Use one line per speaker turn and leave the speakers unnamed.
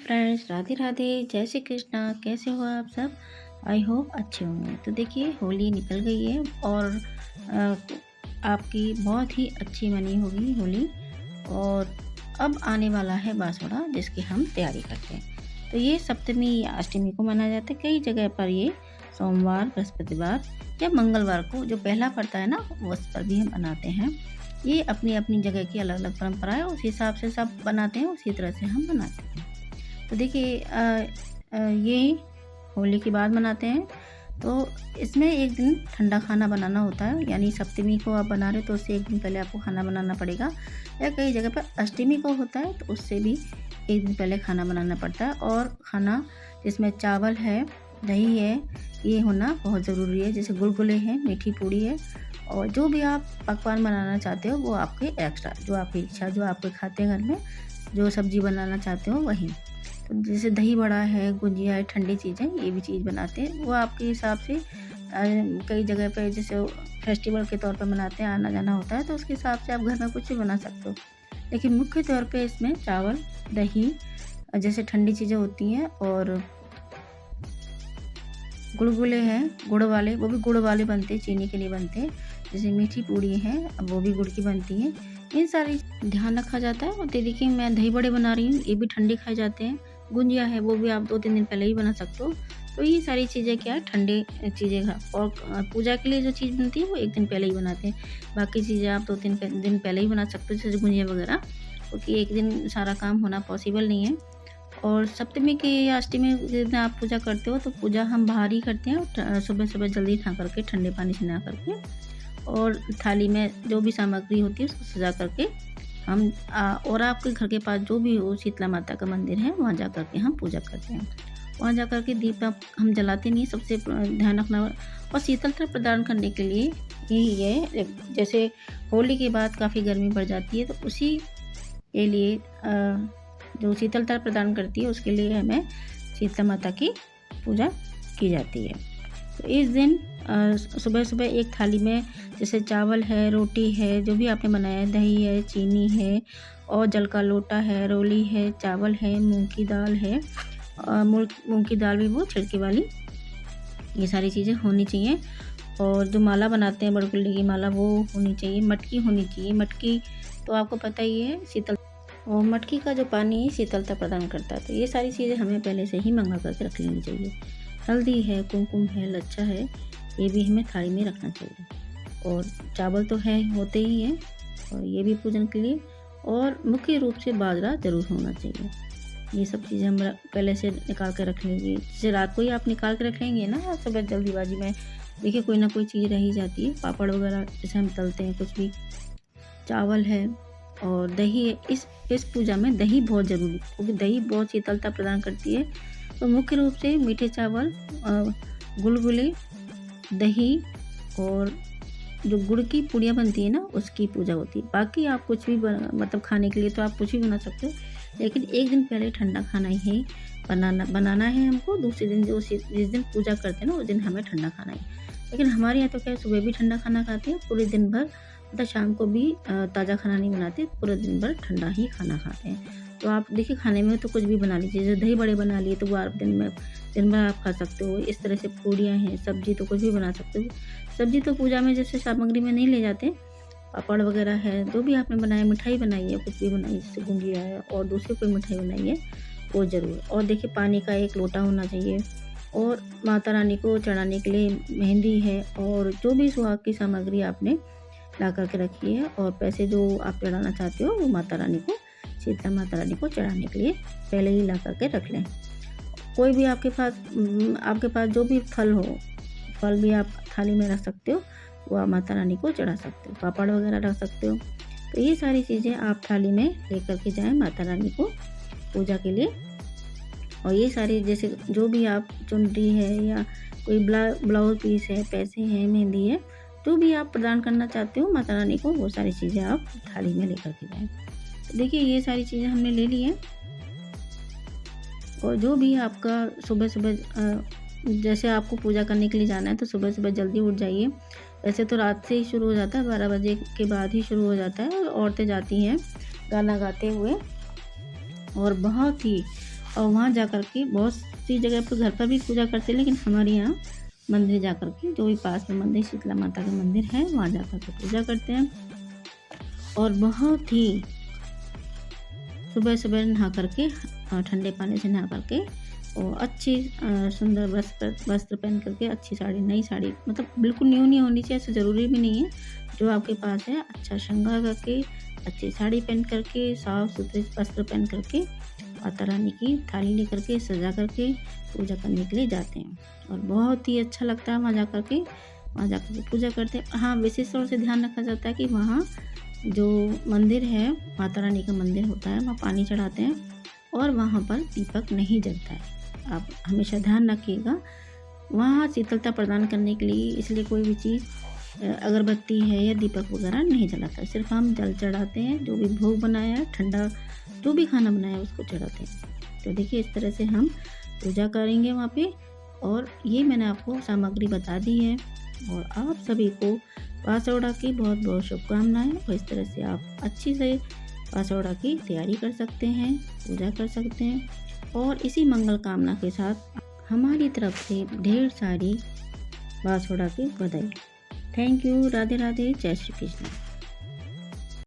Friends, Radhe Radhe, जय श्री कृष्णा। कैसे हो आप सब? आई होप अच्छे होंगे। तो देखिए, होली निकल गई है और अ, आपकी बहुत ही अच्छी मनी होगी होली। और अब आने वाला है बांसुड़ा, जिसकी हम तैयारी करते हैं। तो ये सप्तमी या अष्टमी को मनाया जाता है। कई जगह पर ये सोमवार, बृहस्पतिवार या मंगलवार को जो पहला पड़ता है ना, उस पर भी हम मनाते हैं। ये अपनी अपनी जगह की अलग अलग परंपरा है, उस हिसाब से सब बनाते हैं, उसी तरह से हम बनाते हैं। तो देखिए, ये होली के बाद मनाते हैं। तो इसमें एक दिन ठंडा खाना बनाना होता है, यानी सप्तमी को आप बना रहे हो तो उससे एक दिन पहले आपको खाना बनाना पड़ेगा। या कई जगह पर अष्टमी को होता है तो उससे भी एक दिन पहले खाना बनाना पड़ता है। और खाना जिसमें चावल है, दही है, ये होना बहुत ज़रूरी है। जैसे गुलगुले हैं, मीठी पूड़ी है, और जो भी आप पकवान बनाना चाहते हो वो आपके एक्स्ट्रा, जो आपकी इच्छा, जो आप खाते हैं घर में, जो सब्ज़ी बनाना चाहते हो वही। तो जैसे दही बड़ा है, गुजिया है, ठंडी चीज़ें, ये भी चीज़ बनाते हैं। वो आपके हिसाब से कई जगह पे जैसे फेस्टिवल के तौर पे मनाते हैं, आना जाना होता है, तो उसके हिसाब से आप घर में कुछ भी बना सकते हो। लेकिन मुख्य तौर पे इसमें चावल, दही, जैसे ठंडी चीज़ें होती हैं, और गुलगुले हैं गुड़ वाले, वो भी गुड़ वाले बनते हैं, चीनी के नहीं बनते। जैसे मीठी पूड़ी है, वो भी गुड़ की बनती हैं। इन सारी ध्यान रखा जाता है। और देखिए, मैं दही बड़े बना रही हूँ, ये भी ठंडे खाए जाते हैं। गुंजिया है, वो भी आप 2-3 दिन पहले ही बना सकते हो। तो ये सारी चीज़ें क्या है, ठंडे चीज़ें हैं। और पूजा के लिए जो चीज़ बनती है वो एक दिन पहले ही बनाते हैं। बाकी चीज़ें आप 2-3 दिन पहले ही बना सकते हो, जैसे गुंजिया वगैरह, क्योंकि एक दिन सारा काम होना पॉसिबल नहीं है। और सप्तमी की या अष्टमी के दिन आप पूजा करते हो तो पूजा हम बाहर ही करते हैं, सुबह सुबह जल्दी उठा करके, ठंडे पानी से नहा करके, और थाली में जो भी सामग्री होती है उसको सजा करके हम और आपके घर के पास जो भी हो शीतला माता का मंदिर है, वहाँ जा करके हम पूजा करते हैं। वहाँ जा करके दीप हम जलाते नहीं, सबसे ध्यान रखना। और शीतलता प्रदान करने के लिए ही है, जैसे होली के बाद काफ़ी गर्मी बढ़ जाती है, तो उसी के लिए जो शीतलता प्रदान करती है, उसके लिए हमें शीतला माता की पूजा की जाती है। तो इस दिन सुबह सुबह एक थाली में जैसे चावल है, रोटी है, जो भी आपने बनाया है, दही है, चीनी है, और जल का लोटा है, रोली है, चावल है, मूंग की दाल है, मूंग की दाल भी वो छिलके वाली, ये सारी चीज़ें होनी चाहिए। और जो माला बनाते हैं, बड़कुल्ले की माला, वो होनी चाहिए। मटकी होनी चाहिए। मटकी तो आपको पता ही है, शीतल, और मटकी का जो पानी शीतलता प्रदान करता है। तो ये सारी चीज़ें हमें पहले से ही मंगा करके रख लेनी चाहिए। हल्दी है, कुमकुम है, लच्छा है, ये भी हमें थाली में रखना चाहिए। और चावल तो है, होते ही हैं, और ये भी पूजन के लिए। और मुख्य रूप से बाजरा ज़रूर होना चाहिए। ये सब चीज़ें हम पहले से निकाल के रख लेंगे। जैसे रात को ही आप निकाल के रख लेंगे ना, सुबह जल्दीबाजी में देखिए कोई ना कोई चीज़ रह ही जाती है। पापड़ वगैरह जैसे हम तलते हैं, कुछ भी, चावल है और दही है। इस पूजा में दही बहुत ज़रूरी है, क्योंकि दही बहुत शीतलता प्रदान करती है। तो मुख्य रूप से मीठे चावल, गुलगुले, दही, और जो गुड़ की पूड़ियाँ बनती है ना, उसकी पूजा होती है। बाकी आप कुछ भी मतलब खाने के लिए तो आप कुछ भी बना सकते हो, लेकिन एक दिन पहले ठंडा खाना ही बनाना है हमको। दूसरे दिन जिस दिन पूजा करते हैं ना, उस दिन हमें ठंडा खाना है। लेकिन हमारे यहाँ तो क्या है, सुबह भी ठंडा खाना खाते हैं, पूरे दिन भर, मतलब शाम को भी ताज़ा खाना नहीं बनाते, पूरे दिन भर ठंडा ही खाना खाते हैं। तो आप देखिए, खाने में तो कुछ भी बना लीजिए। जैसे दही बड़े बना लिए तो वो आप दिन भर आप खा सकते हो। इस तरह से पूड़ियाँ हैं, सब्जी तो कुछ भी बना सकते हो। सब्जी तो पूजा में जैसे सामग्री में नहीं ले जाते। पापड़ वगैरह है, जो भी आपने बनाया, मिठाई बनाई है, कुछ भी बनाई, जैसे गुंजिया है और दूसरी कोई मिठाई बनाई है, वो ज़रूर। और देखिए, पानी का एक लोटा होना चाहिए। और माता रानी को चढ़ाने के लिए मेहंदी है, और जो भी सुहाग की सामग्री आपने ला करके रखी है, और पैसे जो आप चढ़ाना चाहते हो वो माता रानी को, शीतला माता रानी को चढ़ाने के लिए पहले ही ला करके रख लें। कोई भी आपके पास जो भी फल हो, फल भी आप थाली में रख सकते हो, वो आप माता रानी को चढ़ा सकते हो। पापड़ वगैरह रख सकते हो। तो ये सारी चीज़ें आप थाली में लेकर के जाएं माता रानी को पूजा के लिए। और ये सारी, जैसे जो भी आप, चुनरी है या कोई ब्लाउज पीस है, पैसे हैं, मेहंदी है, जो भी आप प्रदान करना चाहते हो माता रानी को, वो सारी चीज़ें आप थाली में लेकर के जाएं। तो देखिए, ये सारी चीज़ें हमने ले ली हैं। और जो भी आपका सुबह सुबह जैसे आपको पूजा करने के लिए जाना है, तो सुबह सुबह जल्दी उठ जाइए। वैसे तो रात से ही शुरू हो जाता है, 12 बजे के बाद ही शुरू हो जाता है, और औरतें जाती हैं गाना गाते हुए, और बहुत ही और वहाँ जा कर के बहुत सी जगह पर घर पर भी पूजा करते हैं, लेकिन हमारे यहाँ मंदिर जा कर के, जो भी पास में मंदिर शीतला माता का मंदिर है, वहाँ जा कर के पूजा करते हैं। और बहुत ही सुबह-सुबह नहा कर के ठंडे पानी से नहा कर के और अच्छी सुंदर वस्त्र पहन कर के, अच्छी साड़ी, नई साड़ी, मतलब बिल्कुल न्यू नहीं होनी चाहिए, ऐसा ज़रूरी भी नहीं है। जो आपके पास है अच्छा श्रृंगार करके, अच्छी साड़ी पहन कर के, साफ-सुथरे वस्त्र पहन कर के, माता रानी की थाली लेकर के, सजा कर के पूजा करने के लिए जाते हैं। और बहुत ही अच्छा लगता है वहाँ जा कर के, पूजा करते हैं। हाँ, विशेष तौर से ध्यान रखा जाता है कि वहाँ जो मंदिर है, माता रानी का मंदिर होता है, वहाँ पानी चढ़ाते हैं और वहाँ पर दीपक नहीं जलता है। आप हमेशा ध्यान रखिएगा। वहाँ शीतलता प्रदान करने के लिए इसलिए कोई भी चीज़ अगरबत्ती है या दीपक वगैरह नहीं जलाता है। सिर्फ हम जल चढ़ाते हैं, जो भी भोग बनाया है, ठंडा जो भी खाना बनाया है उसको चढ़ाते हैं। तो देखिए इस तरह से हम पूजा करेंगे वहाँ पे। और ये मैंने आपको सामग्री बता दी है। और आप सभी को बासौड़ा की बहुत बहुत शुभकामनाएँ। और इस तरह से आप अच्छी से बासौड़ा की तैयारी कर सकते हैं, पूजा कर सकते हैं। और इसी मंगल कामना के साथ हमारी तरफ से ढेर सारी बासौड़ा की बधाई। Thank you. राधे राधे। जय श्री कृष्ण।